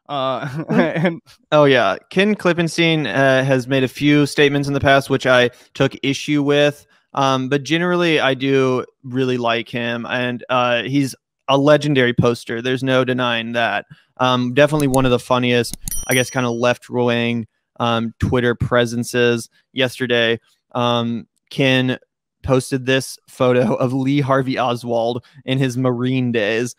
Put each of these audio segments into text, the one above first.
And oh yeah, Ken Klippenstein has made a few statements in the past which I took issue with, but generally I do really like him, and he's a legendary poster. There's no denying that. Definitely one of the funniest, I guess, kind of left-wing Twitter presences. Yesterday, Ken posted this photo of Lee Harvey Oswald in his Marine days.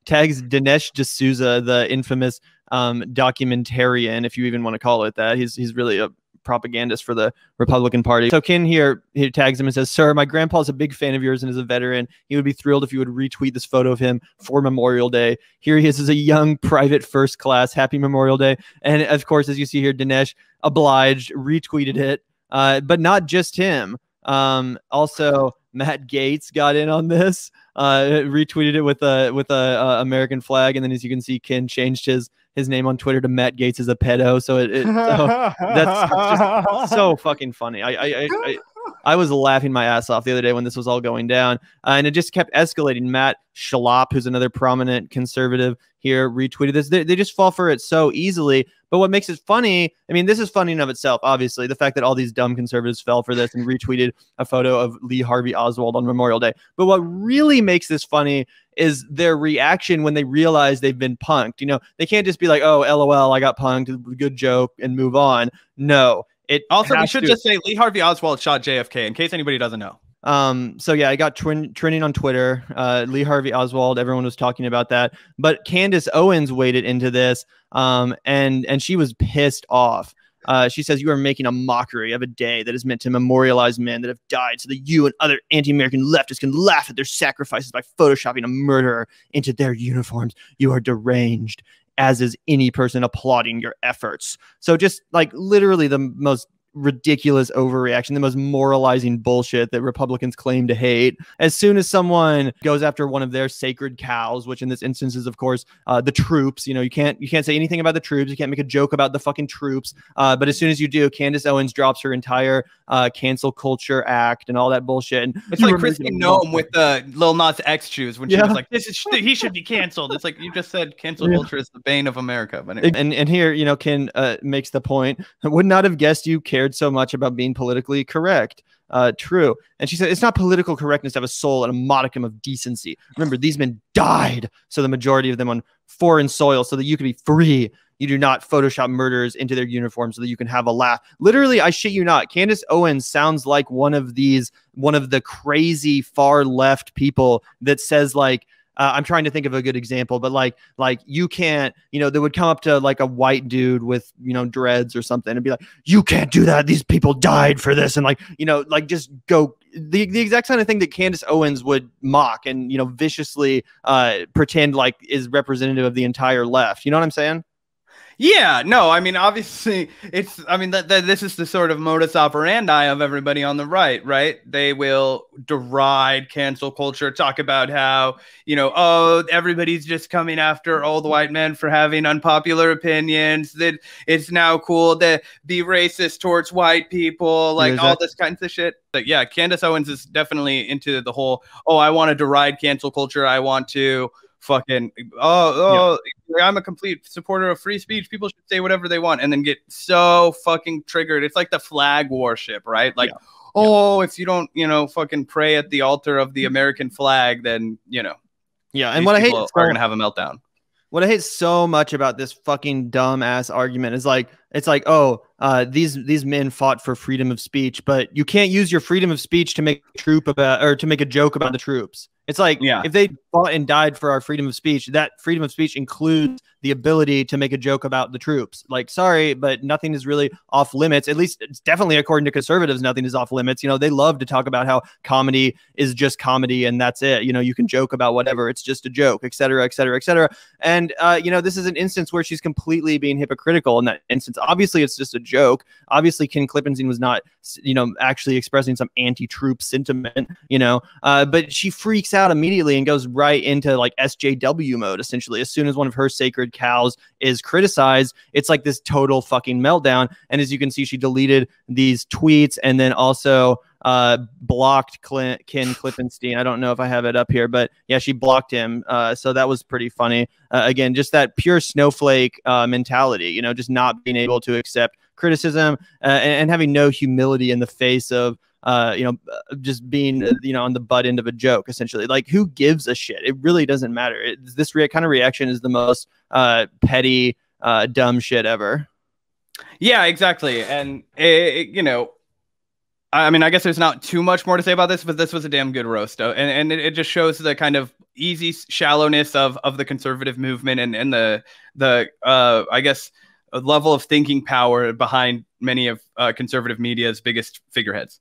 Tags Dinesh D'Souza, the infamous documentarian, if you even want to call it that. He's really a propagandist for the Republican Party. So Ken here, he tags him and says, "Sir, my grandpa's a big fan of yours and is a veteran. He would be thrilled if you would retweet this photo of him for Memorial Day. Here he is as a young private first class. Happy Memorial Day." And of course, as you see here, Dinesh obliged, retweeted it, but not just him. Also, Matt Gaetz got in on this, retweeted it with a American flag, and then as you can see, Ken changed his name on Twitter to Matt Gaetz is a pedo. So that's just so fucking funny. I was laughing my ass off the other day when this was all going down, and it just kept escalating. Matt Schlapp, who's another prominent conservative here, retweeted this. They just fall for it so easily. But what makes it funny, I mean, this is funny in of itself, obviously, the fact that all these dumb conservatives fell for this and retweeted a photo of Lee Harvey Oswald on Memorial Day. But what really makes this funny is their reaction when they realize they've been punked. You know, they can't just be like, "Oh, LOL, I got punked, good joke," and move on. No. It also, we should just say Lee Harvey Oswald shot JFK, in case anybody doesn't know. So yeah, I got trending on Twitter. Lee Harvey Oswald, everyone was talking about that. But Candace Owens waded into this, and she was pissed off. She says, "You are making a mockery of a day that is meant to memorialize men that have died so that you and other anti-American leftists can laugh at their sacrifices by photoshopping a murderer into their uniforms. You are deranged, as is any person applauding your efforts." So just like literally the most ridiculous overreaction, the most moralizing bullshit that Republicans claim to hate. As soon as someone goes after one of their sacred cows, which in this instance is, of course, the troops, you know, you can't say anything about the troops. You can't make a joke about the fucking troops. But as soon as you do, Candace Owens drops her entire cancel culture act and all that bullshit. And it's like Kristi Noem with the Lil Nas X shoes when she was like, he should be canceled. It's like, you just said cancel culture is the bane of America. But anyway. And here, you know, Ken makes the point, "I would not have guessed you cared so much about being politically correct." True. And she said, "It's not political correctness to have a soul and a modicum of decency. Remember, these men died, so the majority of them on foreign soil, so that you can be free. You do not Photoshop murderers into their uniforms so that you can have a laugh." Literally, I shit you not, Candace Owens sounds like one of the crazy far left people that says like, I'm trying to think of a good example, but like you can't, you know, they would come up to like a white dude with, you know, dreads or something and be like, "You can't do that. These people died for this." And like, you know, like just go the exact kind of thing that Candace Owens would mock and, you know, viciously pretend like is representative of the entire left. You know what I'm saying? Yeah, no, I mean, obviously, this is the sort of modus operandi of everybody on the right? They will deride cancel culture, talk about how, you know, oh, everybody's just coming after old white men for having unpopular opinions, that it's now cool to be racist towards white people, like all this kinds of shit. But yeah, Candace Owens is definitely into the whole, oh, I want to deride cancel culture. I want to fucking I'm a complete supporter of free speech. People should say whatever they want, and then get so fucking triggered. It's like the flag worship, right? Like, if you don't, you know, fucking pray at the altar of the American flag, then, you know, and what I hate are gonna have a meltdown. What I hate so much about this fucking dumb ass argument is like, it's like, these men fought for freedom of speech, but you can't use your freedom of speech to make a joke about the troops. It's like, if they fought and died for our freedom of speech, that freedom of speech includes the ability to make a joke about the troops. Like, sorry, but nothing is really off limits. At least it's definitely, according to conservatives, nothing is off limits. You know, they love to talk about how comedy is just comedy and that's it. You know, you can joke about whatever. It's just a joke, et cetera, et cetera, et cetera. And, you know, this is an instance where she's completely being hypocritical in that instance. Obviously, it's just a joke. Obviously, Ken Klippenstein was not, you know, actually expressing some anti-troop sentiment, you know, but she freaks out immediately and goes right into like SJW mode, essentially. As soon as one of her sacred cows is criticized, it's like this total fucking meltdown. And as you can see, she deleted these tweets and then also blocked Ken Klippenstein. I don't know if I have it up here, but yeah, she blocked him. So that was pretty funny. Again, just that pure snowflake mentality, you know, just not being able to accept criticism and having no humility in the face of just being, on the butt end of a joke, essentially. Like, who gives a shit? It really doesn't matter. This kind of reaction is the most petty, dumb shit ever. Yeah, exactly. And, I mean, I guess there's not too much more to say about this, but this was a damn good roast. And it just shows the kind of easy shallowness of the conservative movement and the I guess, level of thinking power behind many of conservative media's biggest figureheads.